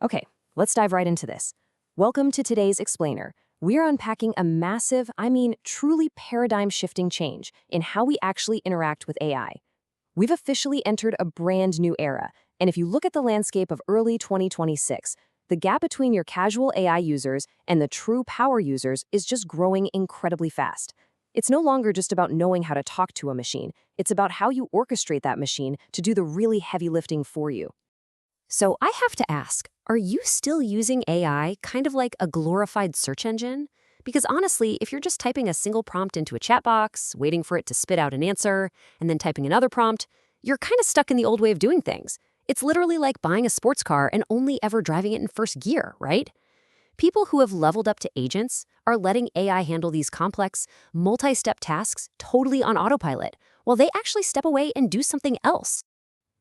Okay, let's dive right into this. Welcome to today's Explainer. We're unpacking a massive, truly paradigm-shifting change in how we actually interact with AI. We've officially entered a brand new era, and if you look at the landscape of early 2026, the gap between your casual AI users and the true power users is just growing incredibly fast. It's no longer just about knowing how to talk to a machine, it's about how you orchestrate that machine to do the really heavy lifting for you. So I have to ask, are you still using AI kind of like a glorified search engine? Because honestly, if you're just typing a single prompt into a chat box, waiting for it to spit out an answer, and then typing another prompt, you're kind of stuck in the old way of doing things. It's literally like buying a sports car and only ever driving it in first gear, right? People who have leveled up to agents are letting AI handle these complex, multi-step tasks totally on autopilot, while they actually step away and do something else.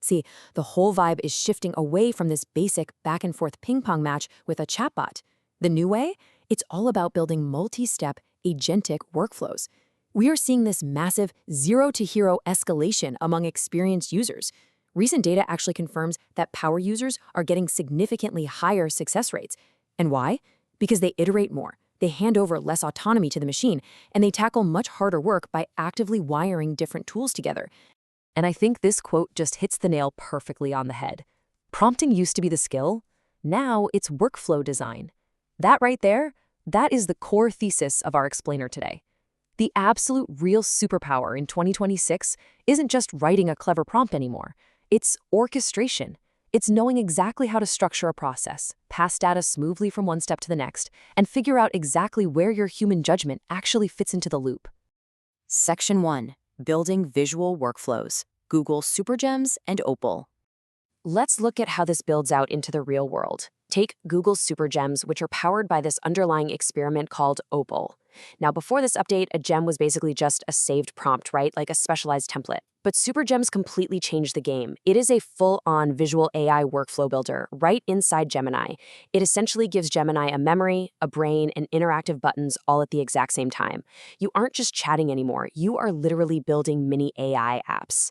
See, the whole vibe is shifting away from this basic back and forth ping pong match with a chatbot. The new way? It's all about building multi-step, agentic workflows. We are seeing this massive zero to hero escalation among experienced users. Recent data actually confirms that power users are getting significantly higher success rates. And why? Because they iterate more, they hand over less autonomy to the machine, and they tackle much harder work by actively wiring different tools together. And I think this quote just hits the nail perfectly on the head. Prompting used to be the skill. Now it's workflow design. That right there, that is the core thesis of our explainer today. The absolute real superpower in 2026 isn't just writing a clever prompt anymore. It's orchestration. It's knowing exactly how to structure a process, pass data smoothly from one step to the next, and figure out exactly where your human judgment actually fits into the loop. Section 1. Building Visual Workflows, Google SuperGems and Opal. Let's look at how this builds out into the real world. Take Google SuperGems, which are powered by this underlying experiment called Opal. Now, before this update, a gem was basically just a saved prompt, right? Like a specialized template. But SuperGems completely changed the game. It is a full-on visual AI workflow builder right inside Gemini. It essentially gives Gemini a memory, a brain, and interactive buttons all at the exact same time. You aren't just chatting anymore. You are literally building mini AI apps.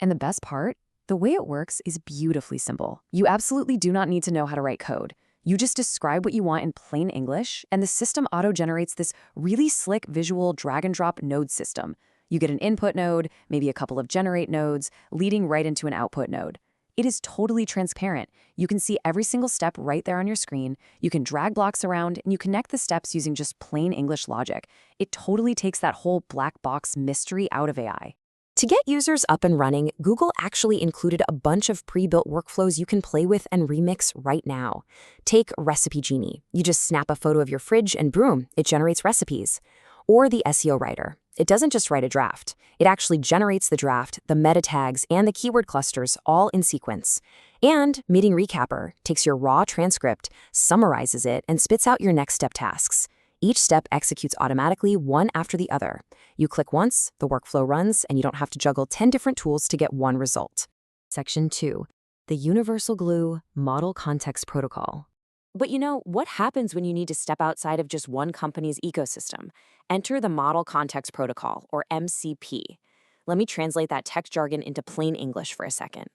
And the best part? The way it works is beautifully simple. You absolutely do not need to know how to write code. You just describe what you want in plain English, and the system auto-generates this really slick visual drag-and-drop node system. You get an input node, maybe a couple of generate nodes, leading right into an output node. It is totally transparent. You can see every single step right there on your screen. You can drag blocks around, and you connect the steps using just plain English logic. It totally takes that whole black box mystery out of AI. To get users up and running, Google actually included a bunch of pre-built workflows you can play with and remix right now. Take Recipe Genie. You just snap a photo of your fridge and boom, it generates recipes. Or the SEO Writer. It doesn't just write a draft. It actually generates the draft, the meta tags, and the keyword clusters all in sequence. And Meeting Recapper takes your raw transcript, summarizes it, and spits out your next step tasks. Each step executes automatically one after the other. You click once, the workflow runs, and you don't have to juggle 10 different tools to get one result. Section 2. The Universal Glue Model Context Protocol. But what happens when you need to step outside of just one company's ecosystem? Enter the Model Context Protocol, or MCP. Let me translate that tech jargon into plain English for a second.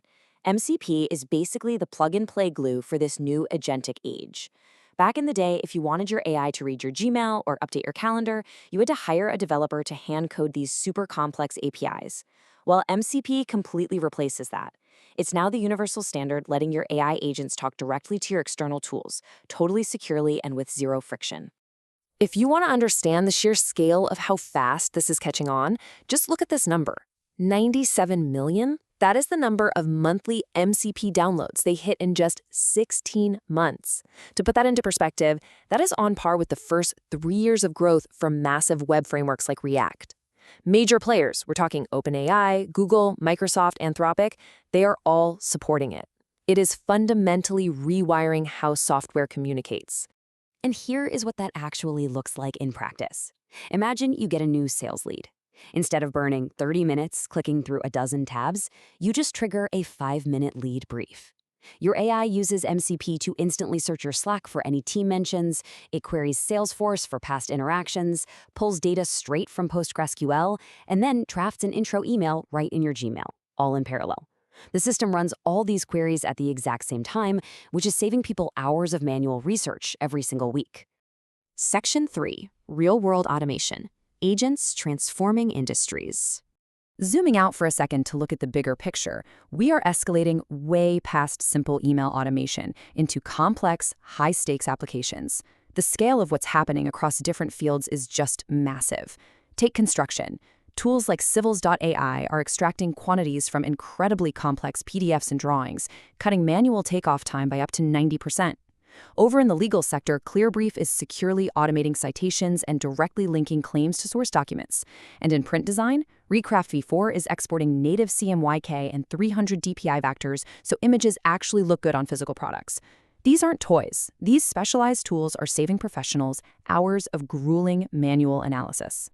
MCP is basically the plug-and-play glue for this new agentic age. Back in the day, if you wanted your AI to read your Gmail or update your calendar, you had to hire a developer to hand code these super complex APIs. Well, MCP completely replaces that. It's now the universal standard, letting your AI agents talk directly to your external tools, totally securely and with zero friction. If you want to understand the sheer scale of how fast this is catching on, just look at this number. 97 million? That is the number of monthly MCP downloads they hit in just 16 months. To put that into perspective, that is on par with the first 3 years of growth from massive web frameworks like React. Major players, we're talking OpenAI, Google, Microsoft, Anthropic, they are all supporting it. It is fundamentally rewiring how software communicates. And here is what that actually looks like in practice. Imagine you get a new sales lead. Instead of burning 30 minutes clicking through a dozen tabs, you just trigger a 5-minute lead brief. Your AI uses MCP to instantly search your Slack for any team mentions, it queries Salesforce for past interactions, pulls data straight from PostgreSQL, and then drafts an intro email right in your Gmail, all in parallel. The system runs all these queries at the exact same time, which is saving people hours of manual research every single week. Section 3. Real-world automation. Agents transforming industries. Zooming out for a second to look at the bigger picture, we are escalating way past simple email automation into complex, high-stakes applications. The scale of what's happening across different fields is just massive. Take construction. Tools like Civils.ai are extracting quantities from incredibly complex PDFs and drawings, cutting manual takeoff time by up to 90%. Over in the legal sector, Clearbrief is securely automating citations and directly linking claims to source documents. And in print design, Recraft V4 is exporting native CMYK and 300 DPI vectors so images actually look good on physical products. These aren't toys. These specialized tools are saving professionals hours of grueling manual analysis.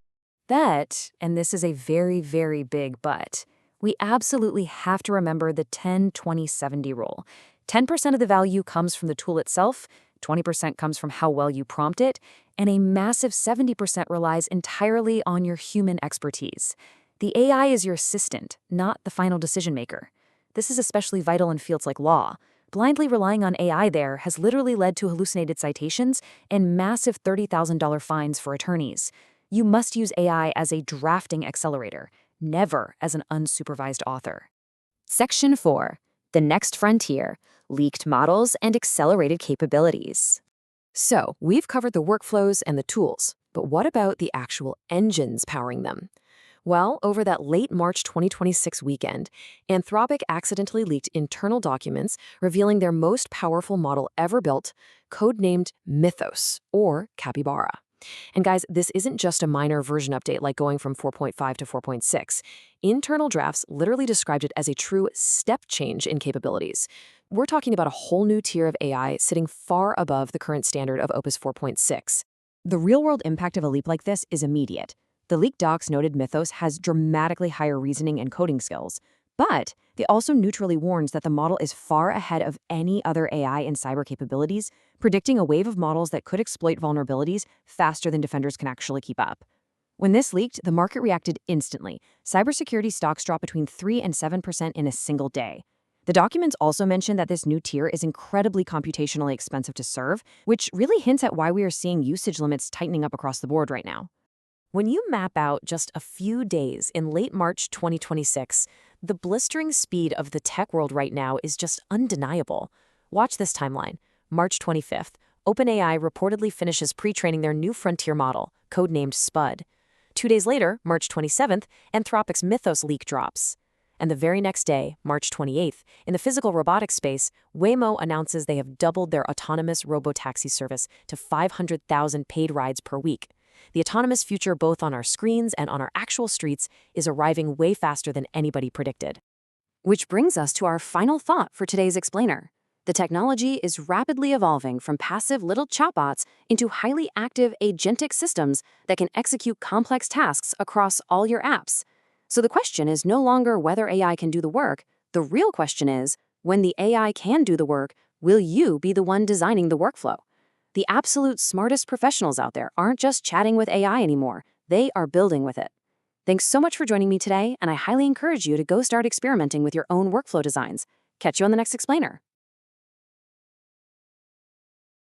But, and this is a very, very big but, we absolutely have to remember the 10-20-70 rule. 10% of the value comes from the tool itself, 20% comes from how well you prompt it, and a massive 70% relies entirely on your human expertise. The AI is your assistant, not the final decision maker. This is especially vital in fields like law. Blindly relying on AI there has literally led to hallucinated citations and massive $30,000 fines for attorneys. You must use AI as a drafting accelerator, never as an unsupervised author. Section 4. The next frontier, leaked models and accelerated capabilities. So, we've covered the workflows and the tools, but what about the actual engines powering them? Well, over that late March 2026 weekend, Anthropic accidentally leaked internal documents revealing their most powerful model ever built, codenamed Mythos, or Capybara. And guys, this isn't just a minor version update like going from 4.5 to 4.6. Internal drafts literally described it as a true step change in capabilities. We're talking about a whole new tier of AI sitting far above the current standard of Opus 4.6. The real-world impact of a leap like this is immediate. The leaked docs noted Mythos has dramatically higher reasoning and coding skills, but they also neutrally warns that the model is far ahead of any other AI in cyber capabilities, predicting a wave of models that could exploit vulnerabilities faster than defenders can actually keep up. When this leaked, the market reacted instantly. Cybersecurity stocks dropped between 3 and 7% in a single day. The documents also mention that this new tier is incredibly computationally expensive to serve, which really hints at why we are seeing usage limits tightening up across the board right now. When you map out just a few days in late March 2026, the blistering speed of the tech world right now is just undeniable. Watch this timeline. March 25th, OpenAI reportedly finishes pre-training their new frontier model, codenamed Spud. 2 days later, March 27th, Anthropic's Mythos leak drops. And the very next day, March 28th, in the physical robotics space, Waymo announces they have doubled their autonomous robotaxi service to 500,000 paid rides per week. The autonomous future both on our screens and on our actual streets is arriving way faster than anybody predicted. Which brings us to our final thought for today's explainer. The technology is rapidly evolving from passive little chatbots into highly active agentic systems that can execute complex tasks across all your apps. So the question is no longer whether AI can do the work. The real question is, when the AI can do the work, will you be the one designing the workflow? The absolute smartest professionals out there aren't just chatting with AI anymore. They are building with it. Thanks so much for joining me today, and I highly encourage you to go start experimenting with your own workflow designs. Catch you on the next explainer.